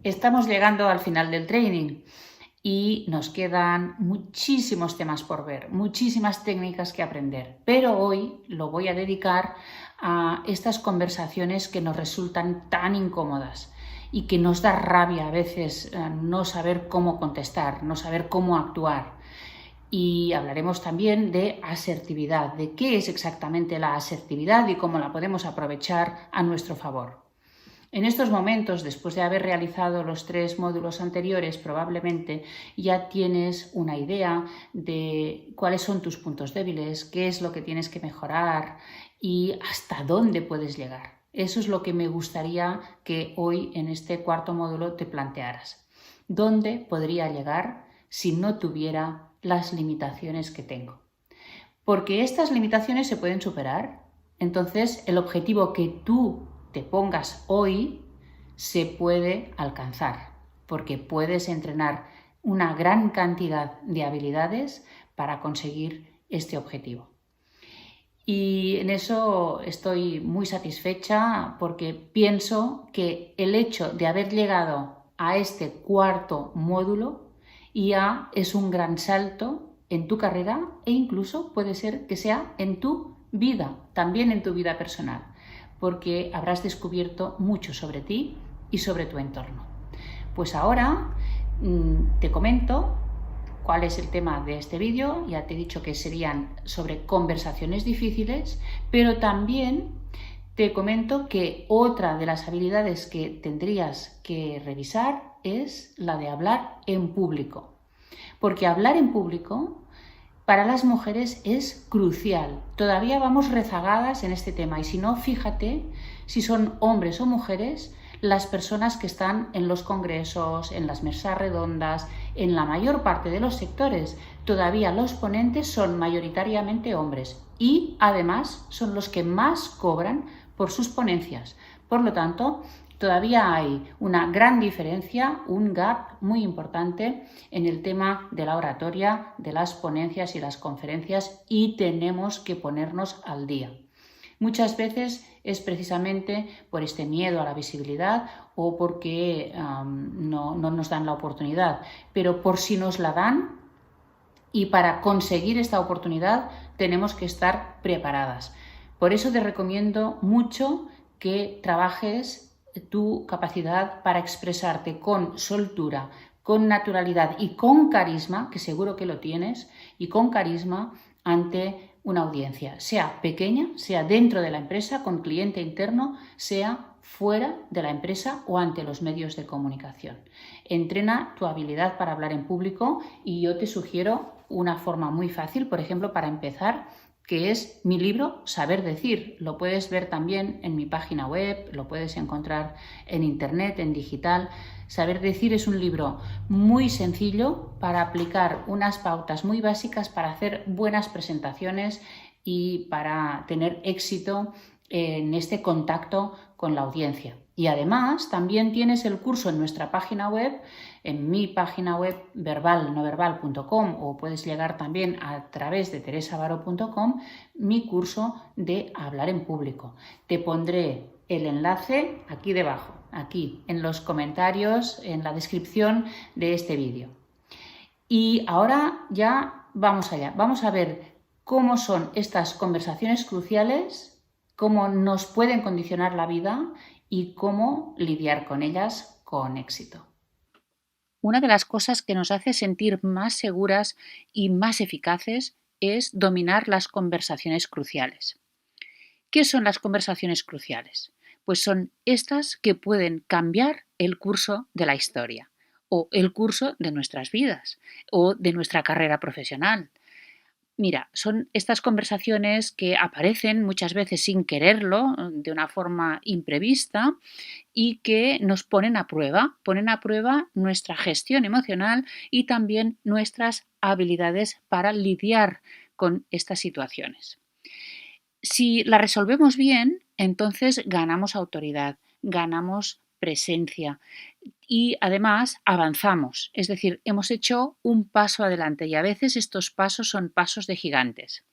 Estamos llegando al final del training y nos quedan muchísimos temas por ver, muchísimas técnicas que aprender, pero hoy lo voy a dedicar a estas conversaciones que nos resultan tan incómodas y que nos da rabia a veces no saber cómo contestar, no saber cómo actuar. Y hablaremos también de asertividad, de qué es exactamente la asertividad y cómo la podemos aprovechar a nuestro favor. En estos momentos, después de haber realizado los 3 módulos anteriores, probablemente ya tienes una idea de cuáles son tus puntos débiles, qué es lo que tienes que mejorar y hasta dónde puedes llegar. Eso es lo que me gustaría que hoy en este 4.º módulo te plantearas. ¿Dónde podría llegar si no tuviera las limitaciones que tengo? Porque estas limitaciones se pueden superar. Entonces, el objetivo que tú te pongas hoy se puede alcanzar, porque puedes entrenar una gran cantidad de habilidades para conseguir este objetivo. Y en eso estoy muy satisfecha porque pienso que el hecho de haber llegado a este 4.º módulo ya es un gran salto en tu carrera e incluso puede ser que sea en tu vida, también en tu vida personal, porque habrás descubierto mucho sobre ti y sobre tu entorno. Pues ahora te comento cuál es el tema de este vídeo. Ya te he dicho que serían sobre conversaciones difíciles, pero también te comento que otra de las habilidades que tendrías que revisar es la de hablar en público. Porque hablar en público para las mujeres es crucial. Todavía vamos rezagadas en este tema y si no, fíjate si son hombres o mujeres las personas que están en los congresos, en las mesas redondas, en la mayor parte de los sectores. Todavía los ponentes son mayoritariamente hombres y además son los que más cobran por sus ponencias. Por lo tanto, todavía hay una gran diferencia, un gap muy importante en el tema de la oratoria, de las ponencias y las conferencias y tenemos que ponernos al día. Muchas veces es precisamente por este miedo a la visibilidad o porque no nos dan la oportunidad, pero por si nos la dan y para conseguir esta oportunidad tenemos que estar preparadas. Por eso te recomiendo mucho que trabajes tu capacidad para expresarte con soltura, con naturalidad y con carisma, que seguro que lo tienes, y con carisma ante una audiencia, sea pequeña, sea dentro de la empresa, con cliente interno, sea fuera de la empresa o ante los medios de comunicación. Entrena tu habilidad para hablar en público y yo te sugiero una forma muy fácil, por ejemplo, para empezar, que es mi libro Saber Decir. Lo puedes ver también en mi página web, lo puedes encontrar en internet, en digital. Saber Decir es un libro muy sencillo para aplicar unas pautas muy básicas para hacer buenas presentaciones y para tener éxito en este contacto con la audiencia. Y además también tienes el curso en nuestra página web, en mi página web verbalnoverbal.com o puedes llegar también a través de teresavaro.com, mi curso de hablar en público. Te pondré el enlace aquí debajo, aquí en los comentarios, en la descripción de este vídeo. Y ahora ya vamos allá, vamos a ver cómo son estas conversaciones cruciales, cómo nos pueden condicionar la vida y cómo lidiar con ellas con éxito. Una de las cosas que nos hace sentir más seguras y más eficaces es dominar las conversaciones cruciales. ¿Qué son las conversaciones cruciales? Pues son estas que pueden cambiar el curso de la historia o el curso de nuestras vidas o de nuestra carrera profesional. Mira, son estas conversaciones que aparecen muchas veces sin quererlo, de una forma imprevista y que nos ponen a prueba nuestra gestión emocional y también nuestras habilidades para lidiar con estas situaciones. Si la resolvemos bien, entonces ganamos autoridad, ganamos presencia y además avanzamos, es decir, hemos hecho un paso adelante y a veces estos pasos son pasos de gigantes.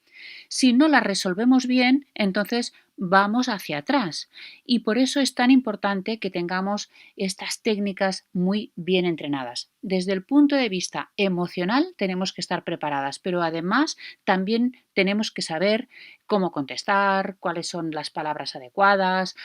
Si no las resolvemos bien, entonces vamos hacia atrás. Y por eso es tan importante que tengamos estas técnicas muy bien entrenadas. Desde el punto de vista emocional tenemos que estar preparadas, pero además también tenemos que saber cómo contestar, cuáles son las palabras adecuadas,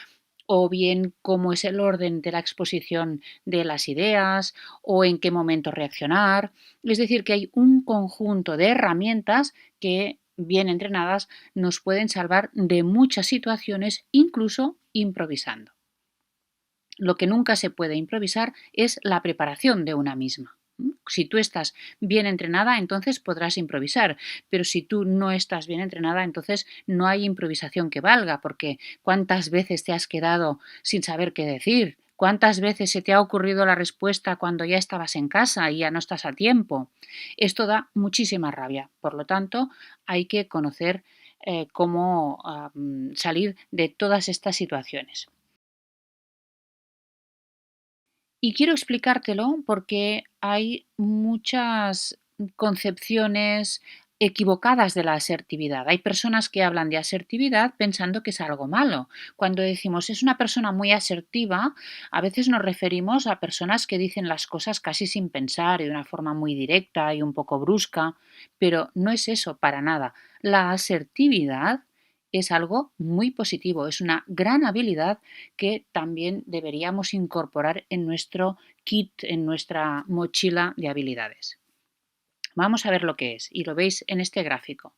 o bien cómo es el orden de la exposición de las ideas o en qué momento reaccionar. Es decir, que hay un conjunto de herramientas que, bien entrenadas, nos pueden salvar de muchas situaciones, incluso improvisando. Lo que nunca se puede improvisar es la preparación de una misma. Si tú estás bien entrenada, entonces podrás improvisar, pero si tú no estás bien entrenada, entonces no hay improvisación que valga, porque ¿cuántas veces te has quedado sin saber qué decir? ¿Cuántas veces se te ha ocurrido la respuesta cuando ya estabas en casa y ya no estás a tiempo? Esto da muchísima rabia. Por lo tanto, hay que conocer cómo salir de todas estas situaciones. Y quiero explicártelo porque hay muchas concepciones equivocadas de la asertividad. Hay personas que hablan de asertividad pensando que es algo malo. Cuando decimos es una persona muy asertiva, a veces nos referimos a personas que dicen las cosas casi sin pensar y de una forma muy directa y un poco brusca, pero no es eso para nada. La asertividad es algo muy positivo, es una gran habilidad que también deberíamos incorporar en nuestro kit, en nuestra mochila de habilidades. Vamos a ver lo que es y lo veis en este gráfico.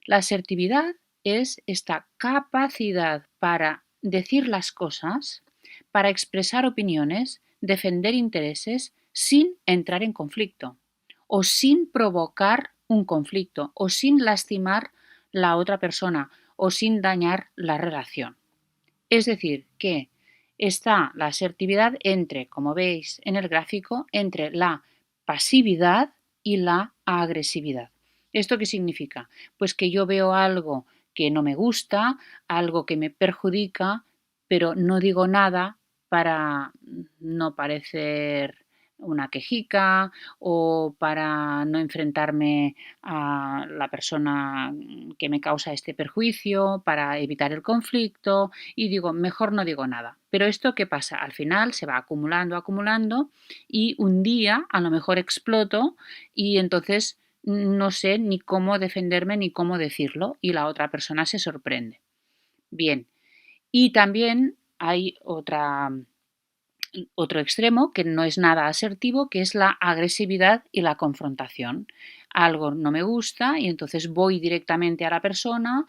La asertividad es esta capacidad para decir las cosas, para expresar opiniones, defender intereses sin entrar en conflicto o sin provocar un conflicto o sin lastimar la otra persona o sin dañar la relación. Es decir, que está la asertividad entre, como veis en el gráfico, entre la pasividad y la agresividad. ¿Esto qué significa? Pues que yo veo algo que no me gusta, algo que me perjudica, pero no digo nada para no parecer una quejica o para no enfrentarme a la persona que me causa este perjuicio, para evitar el conflicto y digo, mejor no digo nada. Pero esto ¿qué pasa? Al final se va acumulando, acumulando y un día a lo mejor exploto y entonces no sé ni cómo defenderme ni cómo decirlo y la otra persona se sorprende. Bien, y también hay otro extremo que no es nada asertivo, que es la agresividad y la confrontación. Algo no me gusta y entonces voy directamente a la persona,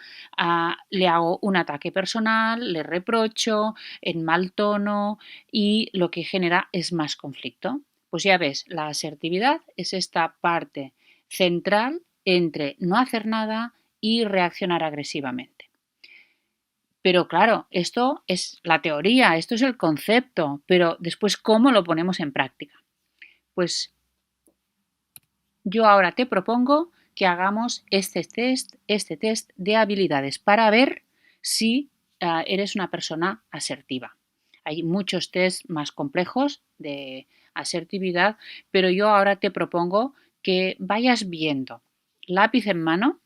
le hago un ataque personal, le reprocho en mal tono y lo que genera es más conflicto. Pues ya ves, la asertividad es esta parte central entre no hacer nada y reaccionar agresivamente. Pero claro, esto es la teoría, esto es el concepto, pero después, ¿cómo lo ponemos en práctica? Pues yo ahora te propongo que hagamos este test de habilidades para ver si eres una persona asertiva. Hay muchos test más complejos de asertividad, pero yo ahora te propongo que vayas viendo lápiz en mano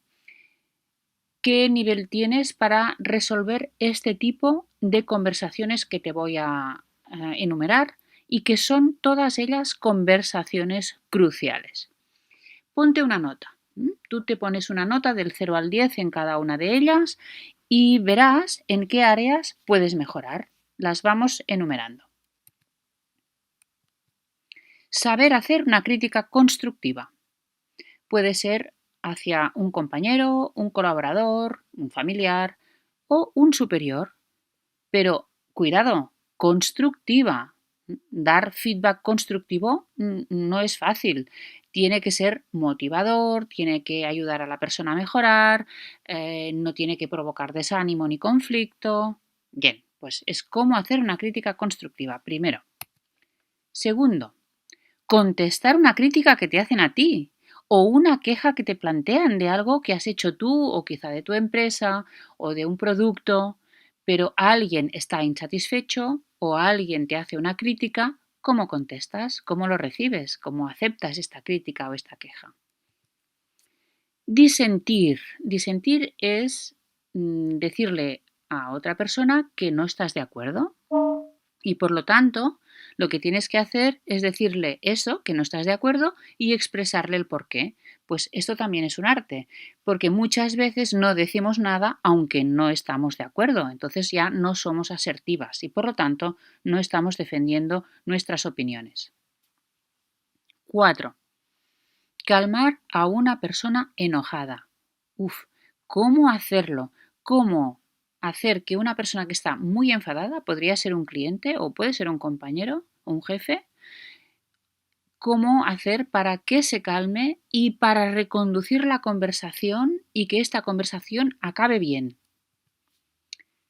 qué nivel tienes para resolver este tipo de conversaciones que te voy a enumerar y que son todas ellas conversaciones cruciales. Ponte una nota. Tú te pones una nota del 0 al 10 en cada una de ellas y verás en qué áreas puedes mejorar. Las vamos enumerando. Saber hacer una crítica constructiva. Puede ser hacia un compañero, un colaborador, un familiar o un superior. Pero cuidado, constructiva. Dar feedback constructivo no es fácil. Tiene que ser motivador, tiene que ayudar a la persona a mejorar, no tiene que provocar desánimo ni conflicto. Bien, pues es cómo hacer una crítica constructiva, primero. Segundo, contestar una crítica que te hacen a ti o una queja que te plantean de algo que has hecho tú o quizá de tu empresa o de un producto, pero alguien está insatisfecho o alguien te hace una crítica, ¿cómo contestas? ¿Cómo lo recibes? ¿Cómo aceptas esta crítica o esta queja? Disentir. Disentir es decirle a otra persona que no estás de acuerdo. Y por lo tanto, lo que tienes que hacer es decirle eso, que no estás de acuerdo, y expresarle el por qué. Pues esto también es un arte, porque muchas veces no decimos nada aunque no estamos de acuerdo. Entonces ya no somos asertivas y por lo tanto no estamos defendiendo nuestras opiniones. 4. Calmar a una persona enojada. ¿Cómo hacerlo? ¿Cómo hacer que una persona que está muy enfadada, podría ser un cliente o puede ser un compañero o un jefe, cómo hacer para que se calme y para reconducir la conversación y que esta conversación acabe bien?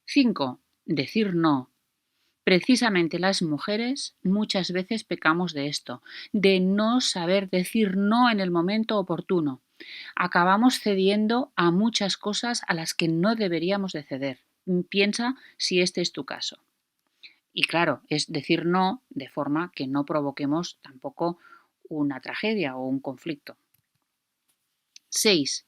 5. Decir no. Precisamente las mujeres muchas veces pecamos de esto, de no saber decir no en el momento oportuno. Acabamos cediendo a muchas cosas a las que no deberíamos de ceder. Piensa si este es tu caso. Y claro, es decir no de forma que no provoquemos tampoco una tragedia o un conflicto. 6.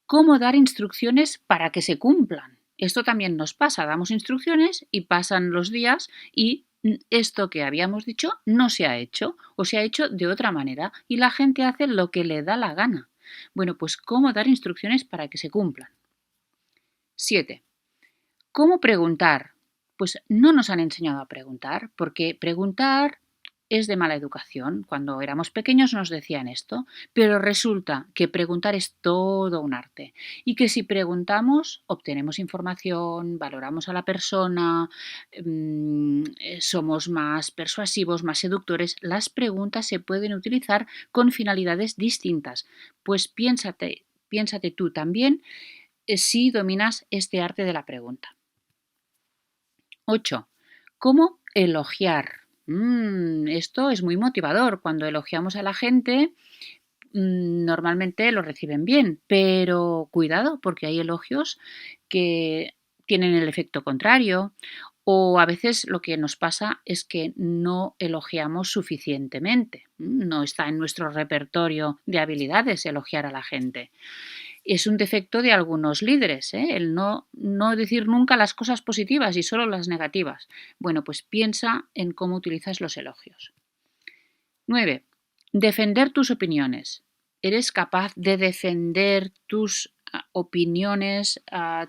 ¿Cómo dar instrucciones para que se cumplan? Esto también nos pasa, damos instrucciones y pasan los días y esto que habíamos dicho no se ha hecho o se ha hecho de otra manera y la gente hace lo que le da la gana. Bueno, pues ¿cómo dar instrucciones para que se cumplan? 7. ¿Cómo preguntar? Pues no nos han enseñado a preguntar, porque preguntar es de mala educación. Cuando éramos pequeños nos decían esto, pero resulta que preguntar es todo un arte y que si preguntamos obtenemos información, valoramos a la persona, somos más persuasivos, más seductores. Las preguntas se pueden utilizar con finalidades distintas. Pues piénsate tú también si dominas este arte de la pregunta. 8. ¿Cómo elogiar? Esto es muy motivador. Cuando elogiamos a la gente, normalmente lo reciben bien, pero cuidado porque hay elogios que tienen el efecto contrario o a veces lo que nos pasa es que no elogiamos suficientemente. No está en nuestro repertorio de habilidades elogiar a la gente. Es un defecto de algunos líderes, el no decir nunca las cosas positivas y solo las negativas. Bueno, pues piensa en cómo utilizas los elogios. 9. Defender tus opiniones. ¿Eres capaz de defender tus opiniones,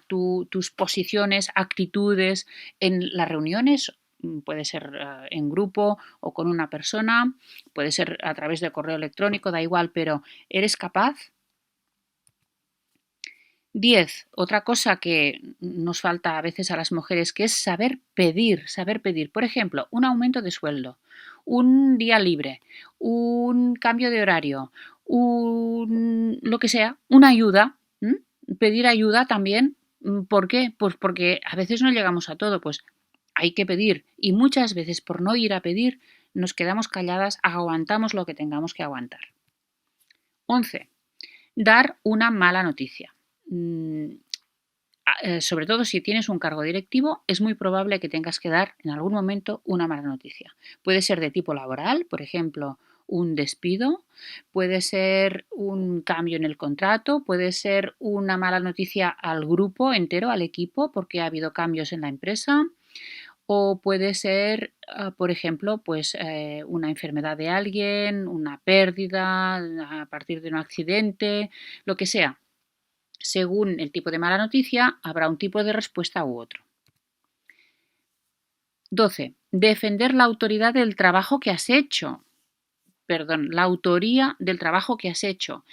tus posiciones, actitudes en las reuniones? Puede ser en grupo o con una persona, puede ser a través de correo electrónico, da igual, pero ¿eres capaz? 10. Otra cosa que nos falta a veces a las mujeres, que es saber pedir, saber pedir. Por ejemplo, un aumento de sueldo, un día libre, un cambio de horario, lo que sea, una ayuda. Pedir ayuda también. ¿Por qué? Pues porque a veces no llegamos a todo, pues hay que pedir. Y muchas veces por no ir a pedir nos quedamos calladas, aguantamos lo que tengamos que aguantar. 11. Dar una mala noticia. Sobre todo si tienes un cargo directivo, es muy probable que tengas que dar en algún momento una mala noticia. Puede ser de tipo laboral, por ejemplo, un despido, puede ser un cambio en el contrato, puede ser una mala noticia al grupo entero, al equipo, porque ha habido cambios en la empresa, o puede ser, por ejemplo, pues una enfermedad de alguien, una pérdida a partir de un accidente, lo que sea. Según el tipo de mala noticia, habrá un tipo de respuesta u otro. 12. Defender la autoridad del trabajo que has hecho. Perdón, la autoría del trabajo que has hecho.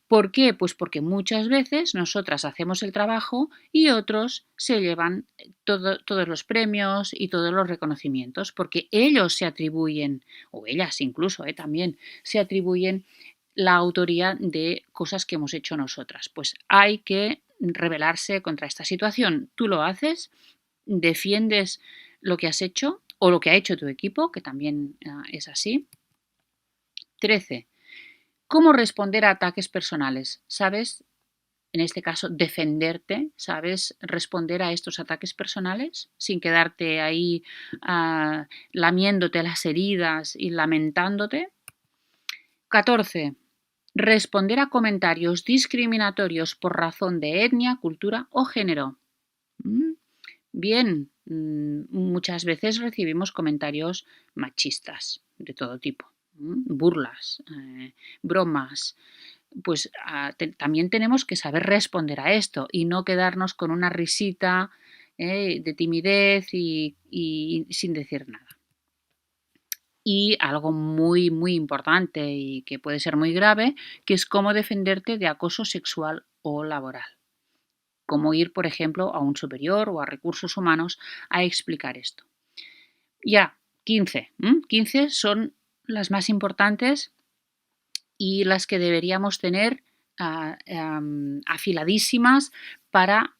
¿Por qué? Pues porque muchas veces nosotras hacemos el trabajo y otros se llevan todos los premios y todos los reconocimientos, porque ellos se atribuyen, o ellas incluso también, se atribuyen la autoría de cosas que hemos hecho nosotras. Pues hay que rebelarse contra esta situación. Tú lo haces, defiendes lo que has hecho o lo que ha hecho tu equipo, que también es así. 13. ¿Cómo responder a ataques personales? ¿Sabes, en este caso, defenderte? ¿Sabes responder a estos ataques personales sin quedarte ahí lamiéndote las heridas y lamentándote? 14. Responder a comentarios discriminatorios por razón de etnia, cultura o género. Bien, muchas veces recibimos comentarios machistas de todo tipo, burlas, bromas. Pues también tenemos que saber responder a esto y no quedarnos con una risita de timidez y sin decir nada. Y algo muy, muy importante y que puede ser muy grave, que es cómo defenderte de acoso sexual o laboral. Cómo ir, por ejemplo, a un superior o a recursos humanos a explicar esto. Ya, 15. 15 son las más importantes y las que deberíamos tener afiladísimas para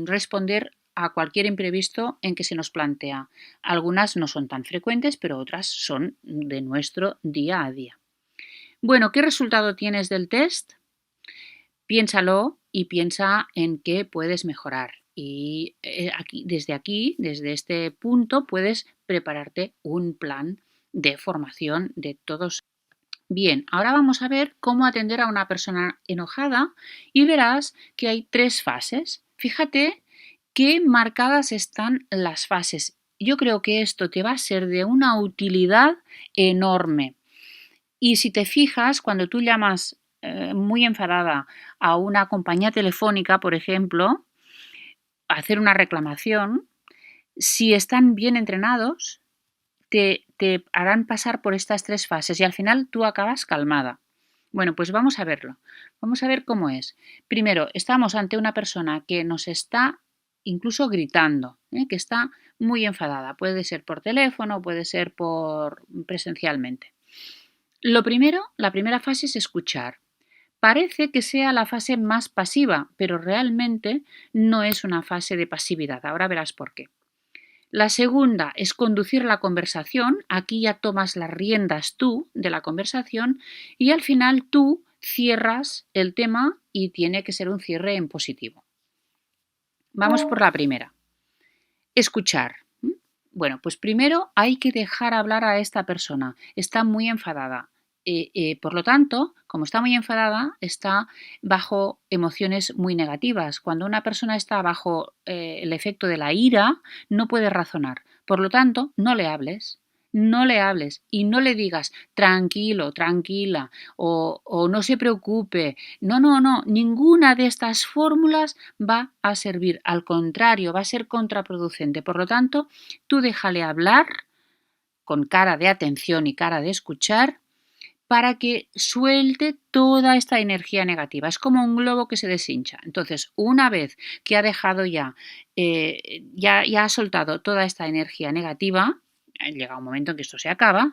responder a cualquier imprevisto en que se nos plantea. Algunas no son tan frecuentes, pero otras son de nuestro día a día. Bueno, ¿qué resultado tienes del test? Piénsalo y piensa en qué puedes mejorar. Y desde este punto, puedes prepararte un plan de formación de todos. Bien, ahora vamos a ver cómo atender a una persona enojada y verás que hay 3 fases. Fíjate qué marcadas están las fases. Yo creo que esto te va a ser de una utilidad enorme. Y si te fijas, cuando tú llamas muy enfadada a una compañía telefónica, por ejemplo, a hacer una reclamación, si están bien entrenados, te harán pasar por estas 3 fases y al final tú acabas calmada. Bueno, pues vamos a verlo. Vamos a ver cómo es. Primero, estamos ante una persona que nos está incluso gritando, que está muy enfadada. Puede ser por teléfono, puede ser presencialmente. Lo primero, la primera fase es escuchar. Parece que sea la fase más pasiva, pero realmente no es una fase de pasividad. Ahora verás por qué. La segunda es conducir la conversación. Aquí ya tomas las riendas tú de la conversación y al final tú cierras el tema y tiene que ser un cierre en positivo. Vamos por la primera. Escuchar. Bueno, pues primero hay que dejar hablar a esta persona. Está muy enfadada. Por lo tanto, como está muy enfadada, está bajo emociones muy negativas. Cuando una persona está bajo el efecto de la ira, no puede razonar. Por lo tanto, no le hables. No le hables y no le digas tranquilo, tranquila o no se preocupe. No, no, no. Ninguna de estas fórmulas va a servir. Al contrario, va a ser contraproducente. Por lo tanto, tú déjale hablar con cara de atención y cara de escuchar para que suelte toda esta energía negativa. Es como un globo que se deshincha. Entonces, una vez que ha dejado ya ha soltado toda esta energía negativa, llega un momento en que esto se acaba,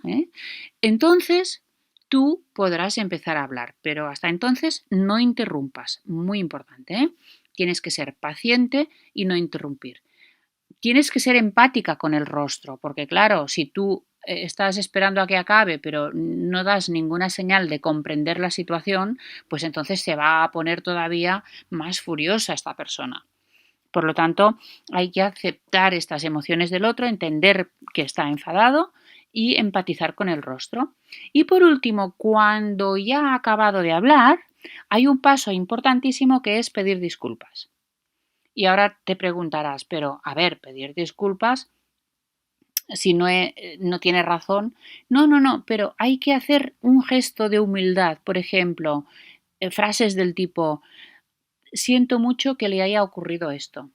entonces tú podrás empezar a hablar, pero hasta entonces no interrumpas. Muy importante, Tienes que ser paciente y no interrumpir. Tienes que ser empática con el rostro, porque claro, si tú estás esperando a que acabe, pero no das ninguna señal de comprender la situación, pues entonces se va a poner todavía más furiosa esta persona. Por lo tanto, hay que aceptar estas emociones del otro, entender que está enfadado y empatizar con el rostro. Y por último, cuando ya ha acabado de hablar, hay un paso importantísimo que es pedir disculpas. Y ahora te preguntarás, pero a ver, pedir disculpas si no tiene razón. No, no, no, pero hay que hacer un gesto de humildad. Por ejemplo, frases del tipo, siento mucho que le haya ocurrido esto.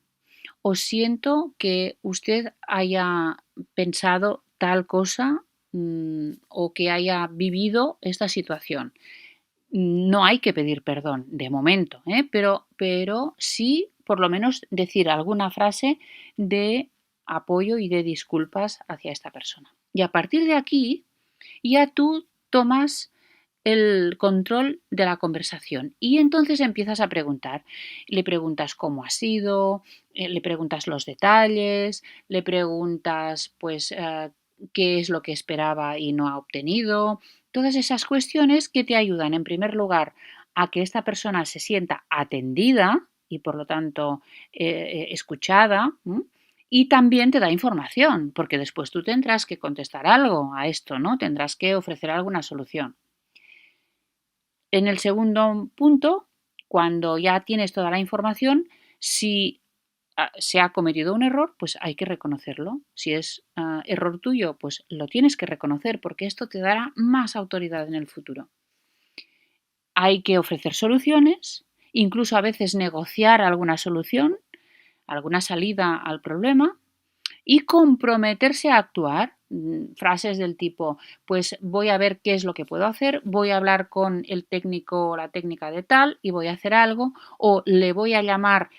O siento que usted haya pensado tal cosa o que haya vivido esta situación. No hay que pedir perdón de momento, pero sí por lo menos decir alguna frase de apoyo y de disculpas hacia esta persona. Y a partir de aquí ya tú tomas el control de la conversación y entonces empiezas a preguntar. Le preguntas cómo ha sido, le preguntas los detalles, le preguntas pues qué es lo que esperaba y no ha obtenido. Todas esas cuestiones que te ayudan en primer lugar a que esta persona se sienta atendida y por lo tanto escuchada. Y también te da información, porque después tú tendrás que contestar algo a esto, ¿no? Tendrás que ofrecer alguna solución. En el segundo punto, cuando ya tienes toda la información, si se ha cometido un error, pues hay que reconocerlo. Si es error tuyo, pues lo tienes que reconocer porque esto te dará más autoridad en el futuro. Hay que ofrecer soluciones, incluso a veces negociar alguna solución, alguna salida al problema y comprometerse a actuar. Frases del tipo, pues voy a ver qué es lo que puedo hacer, voy a hablar con el técnico o la técnica de tal y voy a hacer algo, o le voy a llamar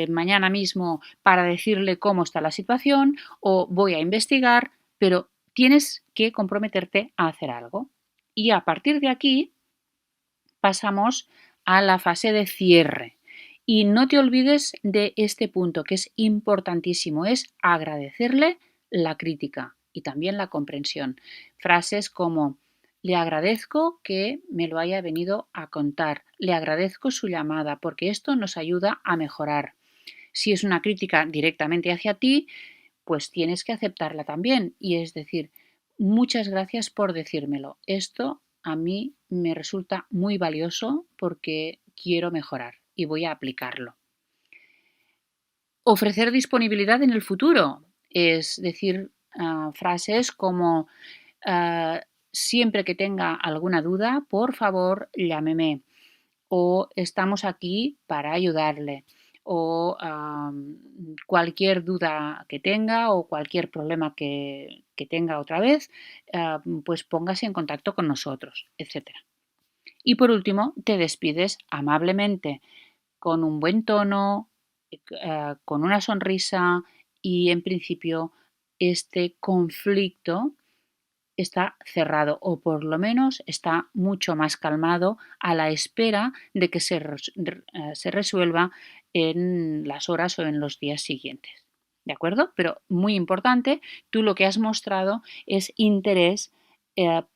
mañana mismo para decirle cómo está la situación, o voy a investigar, pero tienes que comprometerte a hacer algo. Y a partir de aquí pasamos a la fase de cierre. Y no te olvides de este punto que es importantísimo, es agradecerle la crítica y también la comprensión. Frases como le agradezco que me lo haya venido a contar, le agradezco su llamada porque esto nos ayuda a mejorar. Si es una crítica directamente hacia ti, pues tienes que aceptarla también y es decir, muchas gracias por decírmelo. Esto a mí me resulta muy valioso porque quiero mejorar y voy a aplicarlo. Ofrecer disponibilidad en el futuro, es decir, frases como siempre que tenga alguna duda, por favor, llámeme o estamos aquí para ayudarle o cualquier duda que tenga o cualquier problema que tenga otra vez, pues póngase en contacto con nosotros, etcétera. Y por último, te despides amablemente, con un buen tono, con una sonrisa y en principio este conflicto está cerrado o por lo menos está mucho más calmado a la espera de que se resuelva en las horas o en los días siguientes. ¿De acuerdo? Pero muy importante, tú lo que has mostrado es interés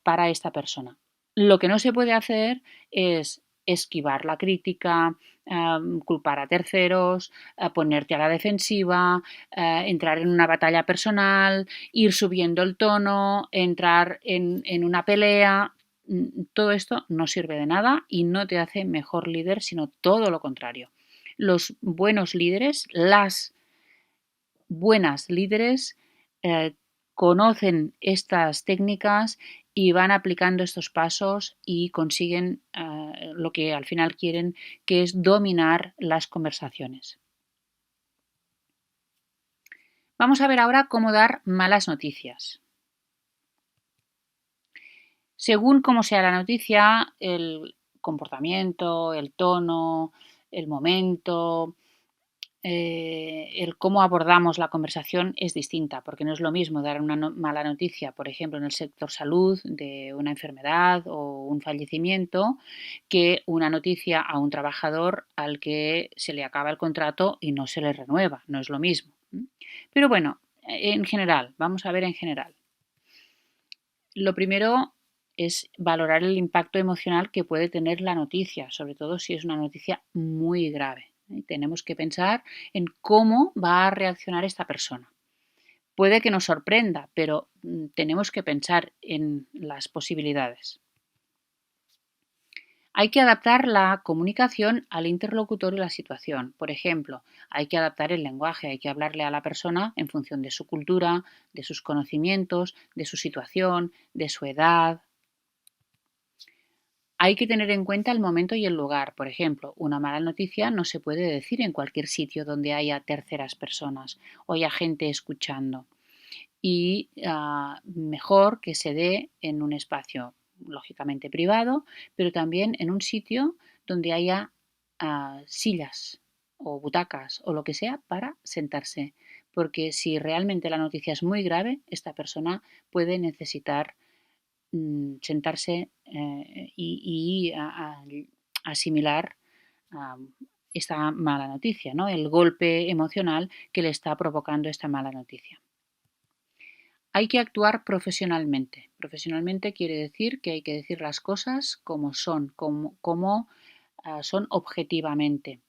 para esta persona. Lo que no se puede hacer es esquivar la crítica, culpar a terceros, ponerte a la defensiva, entrar en una batalla personal, ir subiendo el tono, entrar en una pelea. Todo esto no sirve de nada y no te hace mejor líder, sino todo lo contrario. Los buenos líderes, las buenas líderes, conocen estas técnicas y van aplicando estos pasos y consiguen lo que al final quieren, que es dominar las conversaciones. Vamos a ver ahora cómo dar malas noticias. Según cómo sea la noticia, el comportamiento, el tono, el momento, el cómo abordamos la conversación es distinta, porque no es lo mismo dar una mala noticia, por ejemplo, en el sector salud de una enfermedad o un fallecimiento, que una noticia a un trabajador al que se le acaba el contrato y no se le renueva, no es lo mismo. Pero bueno, en general, vamos a ver en general. Lo primero es valorar el impacto emocional que puede tener la noticia, sobre todo si es una noticia muy grave. Tenemos que pensar en cómo va a reaccionar esta persona. Puede que nos sorprenda, pero tenemos que pensar en las posibilidades. Hay que adaptar la comunicación al interlocutor y la situación. Por ejemplo, hay que adaptar el lenguaje, hay que hablarle a la persona en función de su cultura, de sus conocimientos, de su situación, de su edad. Hay que tener en cuenta el momento y el lugar. Por ejemplo, una mala noticia no se puede decir en cualquier sitio donde haya terceras personas o haya gente escuchando. Y mejor que se dé en un espacio lógicamente privado, pero también en un sitio donde haya sillas o butacas o lo que sea para sentarse. Porque si realmente la noticia es muy grave, esta persona puede necesitar sentarse y asimilar esta mala noticia, ¿no? El golpe emocional que le está provocando esta mala noticia. Hay que actuar profesionalmente. Profesionalmente quiere decir que hay que decir las cosas como son, como son objetivamente.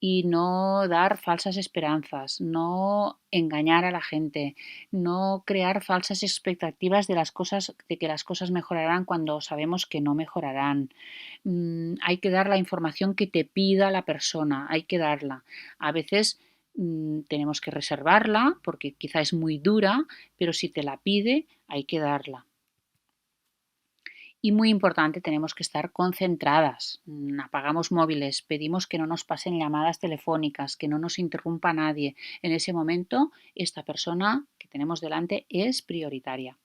y no dar falsas esperanzas, no engañar a la gente, no crear falsas expectativas de las cosas, de que las cosas mejorarán cuando sabemos que no mejorarán. Hay que dar la información que te pida la persona, hay que darla. A veces tenemos que reservarla porque quizá es muy dura, pero si te la pide, hay que darla. Y muy importante, tenemos que estar concentradas. Apagamos móviles, pedimos que no nos pasen llamadas telefónicas, que no nos interrumpa nadie. En ese momento, esta persona que tenemos delante es prioritaria.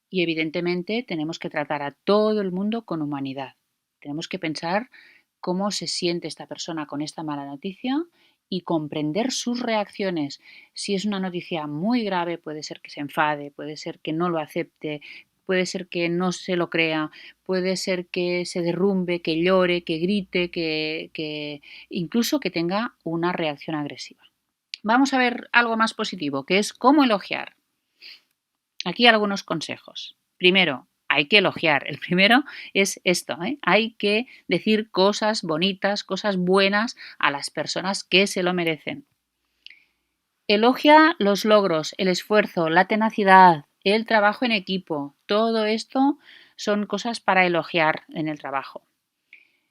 Y evidentemente tenemos que tratar a todo el mundo con humanidad. Tenemos que pensar cómo se siente esta persona con esta mala noticia y comprender sus reacciones. Si es una noticia muy grave, puede ser que se enfade, puede ser que no lo acepte, puede ser que no se lo crea, puede ser que se derrumbe, que llore, que grite, que incluso que tenga una reacción agresiva. Vamos a ver algo más positivo, que es cómo elogiar. Aquí algunos consejos. Primero, hay que elogiar. El primero es esto, ¿eh? Hay que decir cosas bonitas, cosas buenas a las personas que se lo merecen. Elogia los logros, el esfuerzo, la tenacidad, el trabajo en equipo. Todo esto son cosas para elogiar en el trabajo.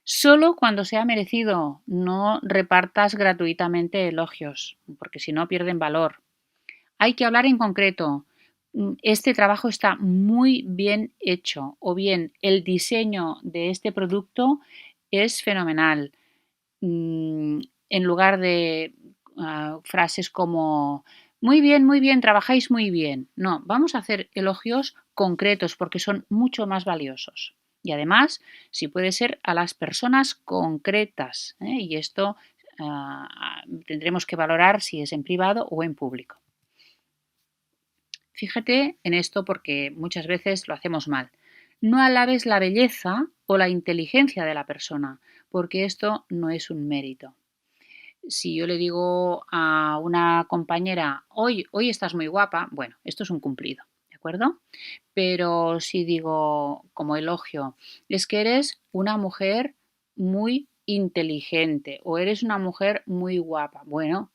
Solo cuando sea merecido, no repartas gratuitamente elogios, porque si no pierden valor. Hay que hablar en concreto. Este trabajo está muy bien hecho o bien el diseño de este producto es fenomenal. En lugar de frases como muy bien, trabajáis muy bien. No, vamos a hacer elogios concretos porque son mucho más valiosos. Y además, si puede ser a las personas concretas. Y esto tendremos que valorar si es en privado o en público. Fíjate en esto porque muchas veces lo hacemos mal. No alabes la belleza o la inteligencia de la persona, porque esto no es un mérito. Si yo le digo a una compañera, hoy estás muy guapa, bueno, esto es un cumplido, ¿de acuerdo? Pero si digo como elogio, es que eres una mujer muy inteligente o eres una mujer muy guapa, bueno,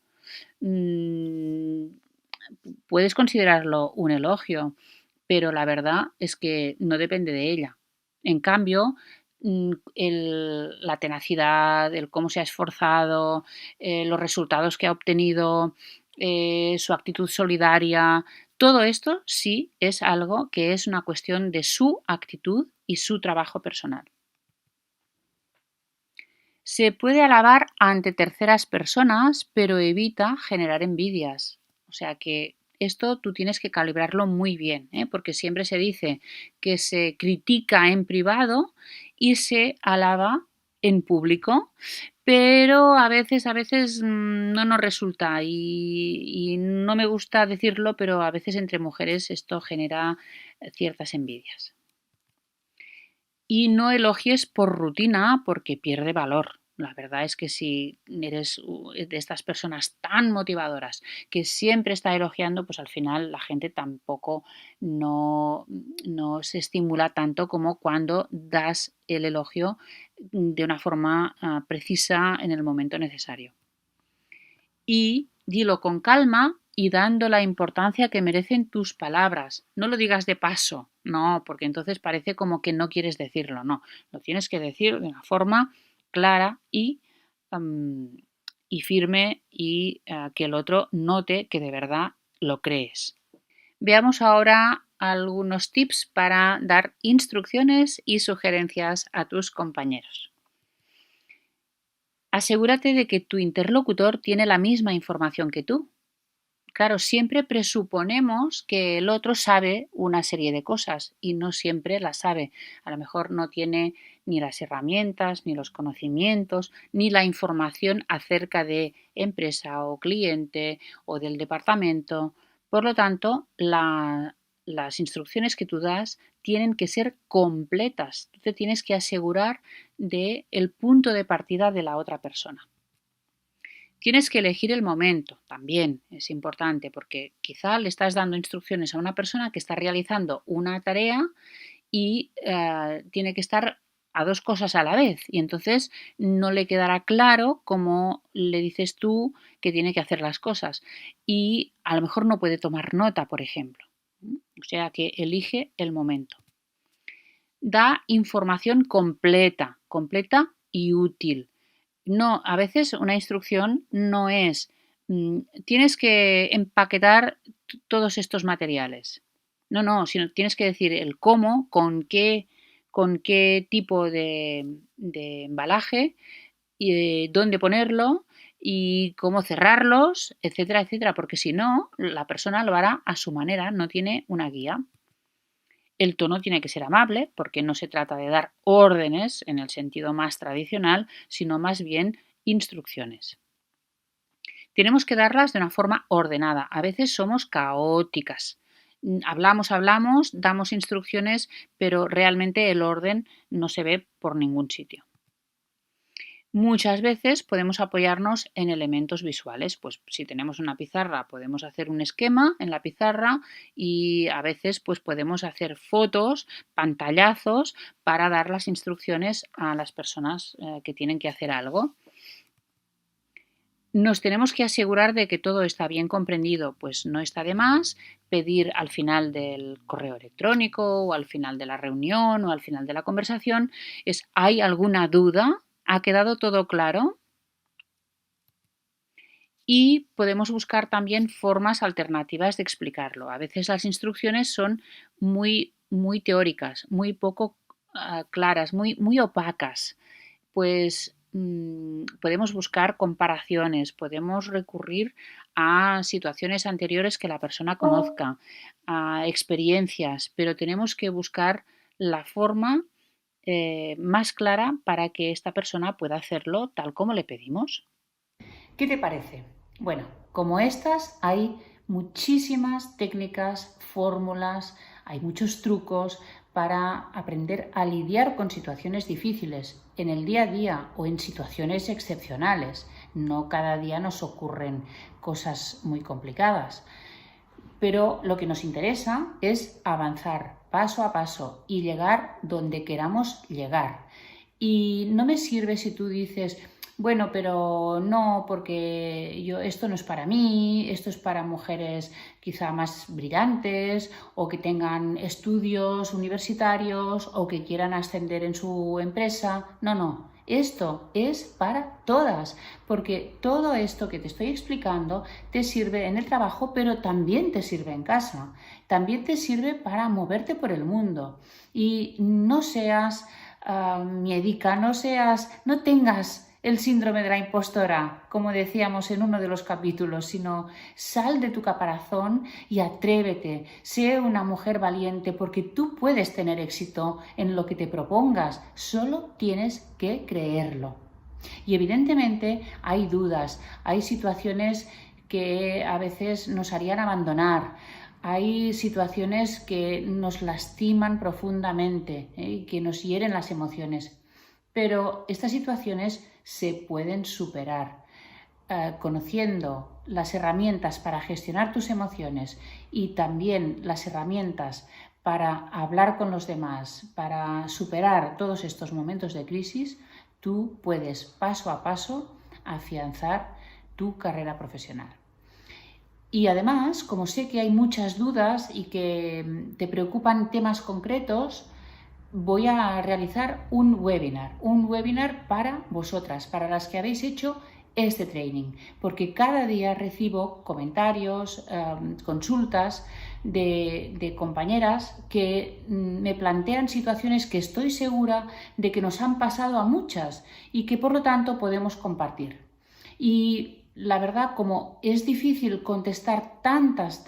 puedes considerarlo un elogio, pero la verdad es que no depende de ella. En cambio, la tenacidad, el cómo se ha esforzado, los resultados que ha obtenido, su actitud solidaria, todo esto sí es algo que es una cuestión de su actitud y su trabajo personal. Se puede alabar ante terceras personas, pero evita generar envidias. O sea que esto tú tienes que calibrarlo muy bien, porque siempre se dice que se critica en privado y se alaba en público, pero a veces no nos resulta y no me gusta decirlo, pero a veces entre mujeres esto genera ciertas envidias. Y no elogies por rutina porque pierde valor. La verdad es que si eres de estas personas tan motivadoras que siempre está elogiando, pues al final la gente tampoco no se estimula tanto como cuando das el elogio de una forma precisa en el momento necesario. Y dilo con calma y dando la importancia que merecen tus palabras. No lo digas de paso, no, porque entonces parece como que no quieres decirlo, no. Lo tienes que decir de una forma clara y firme y que el otro note que de verdad lo crees. Veamos ahora algunos tips para dar instrucciones y sugerencias a tus compañeros. Asegúrate de que tu interlocutor tiene la misma información que tú. Claro, siempre presuponemos que el otro sabe una serie de cosas y no siempre las sabe. A lo mejor no tiene ni las herramientas, ni los conocimientos, ni la información acerca de empresa o cliente o del departamento. Por lo tanto, las instrucciones que tú das tienen que ser completas. Tú te tienes que asegurar del punto de partida de la otra persona. Tienes que elegir el momento, también es importante, porque quizá le estás dando instrucciones a una persona que está realizando una tarea y tiene que estar a dos cosas a la vez y entonces no le quedará claro cómo le dices tú que tiene que hacer las cosas y a lo mejor no puede tomar nota, por ejemplo. O sea que elige el momento. Da información completa, completa y útil. No, a veces una instrucción no es tienes que empaquetar todos estos materiales. No, sino tienes que decir el cómo, con qué tipo de embalaje, y, dónde ponerlo y cómo cerrarlos, etcétera, etcétera, porque si no, la persona lo hará a su manera, no tiene una guía. El tono tiene que ser amable, porque no se trata de dar órdenes en el sentido más tradicional, sino más bien instrucciones. Tenemos que darlas de una forma ordenada. A veces somos caóticas. Hablamos, damos instrucciones, pero realmente el orden no se ve por ningún sitio. Muchas veces podemos apoyarnos en elementos visuales, pues si tenemos una pizarra podemos hacer un esquema en la pizarra y a veces pues podemos hacer fotos, pantallazos para dar las instrucciones a las personas que tienen que hacer algo. Nos tenemos que asegurar de que todo está bien comprendido, pues no está de más pedir al final del correo electrónico o al final de la reunión o al final de la conversación ¿hay alguna duda? ¿Ha quedado todo claro? Y podemos buscar también formas alternativas de explicarlo. A veces las instrucciones son muy teóricas, muy poco claras, muy opacas. Pues podemos buscar comparaciones, podemos recurrir a situaciones anteriores que la persona conozca, a experiencias, pero tenemos que buscar la forma más clara para que esta persona pueda hacerlo tal como le pedimos. ¿Qué te parece? Bueno, como estas hay muchísimas técnicas, fórmulas, hay muchos trucos para aprender a lidiar con situaciones difíciles en el día a día o en situaciones excepcionales. No cada día nos ocurren cosas muy complicadas. Pero lo que nos interesa es avanzar paso a paso y llegar donde queramos llegar. Y no me sirve si tú dices, bueno, pero no, porque esto no es para mí, esto es para mujeres quizá más brillantes o que tengan estudios universitarios o que quieran ascender en su empresa. No. Esto es para todas, porque todo esto que te estoy explicando te sirve en el trabajo, pero también te sirve en casa. También te sirve para moverte por el mundo. Y no seas miedica, no tengas el síndrome de la impostora, como decíamos en uno de los capítulos, sino sal de tu caparazón y atrévete, sé una mujer valiente porque tú puedes tener éxito en lo que te propongas, solo tienes que creerlo. Y evidentemente hay dudas, hay situaciones que a veces nos harían abandonar, hay situaciones que nos lastiman profundamente, que nos hieren las emociones, pero estas situaciones se pueden superar conociendo las herramientas para gestionar tus emociones y también las herramientas para hablar con los demás, para superar todos estos momentos de crisis. Tú puedes paso a paso afianzar tu carrera profesional. Y además, como sé que hay muchas dudas y que te preocupan temas concretos, voy a realizar un webinar para vosotras, para las que habéis hecho este training, porque cada día recibo comentarios, consultas de compañeras que me plantean situaciones que estoy segura de que nos han pasado a muchas y que por lo tanto podemos compartir. Y la verdad, como es difícil contestar tantas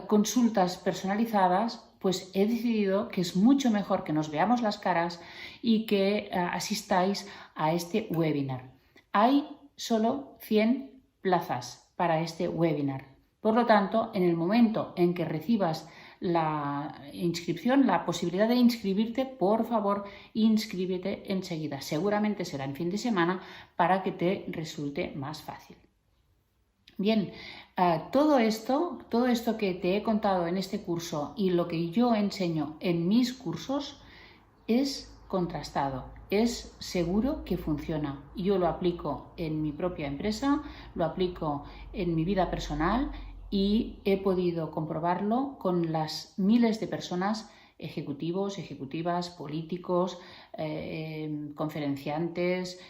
consultas personalizadas, pues he decidido que es mucho mejor que nos veamos las caras y que asistáis a este webinar. Hay solo 100 plazas para este webinar. Por lo tanto, en el momento en que recibas la inscripción, la posibilidad de inscribirte, por favor, inscríbete enseguida. Seguramente será en fin de semana para que te resulte más fácil. Bien, todo esto que te he contado en este curso y lo que yo enseño en mis cursos es contrastado, es seguro que funciona. Yo lo aplico en mi propia empresa, lo aplico en mi vida personal y he podido comprobarlo con las miles de personas, ejecutivos, ejecutivas, políticos, conferenciantes,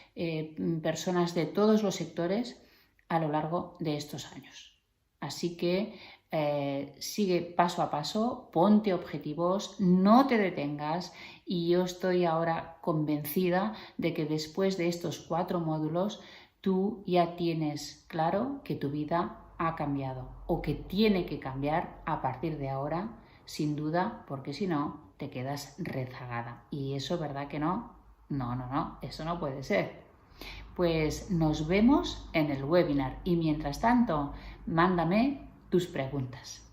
personas de todos los sectores a lo largo de estos años. Así que sigue paso a paso, ponte objetivos, no te detengas, y yo estoy ahora convencida de que después de estos 4 módulos tú ya tienes claro que tu vida ha cambiado o que tiene que cambiar a partir de ahora, sin duda, porque si no te quedas rezagada. Y eso, ¿verdad que no? No, eso no puede ser. Pues nos vemos en el webinar y mientras tanto, mándame tus preguntas.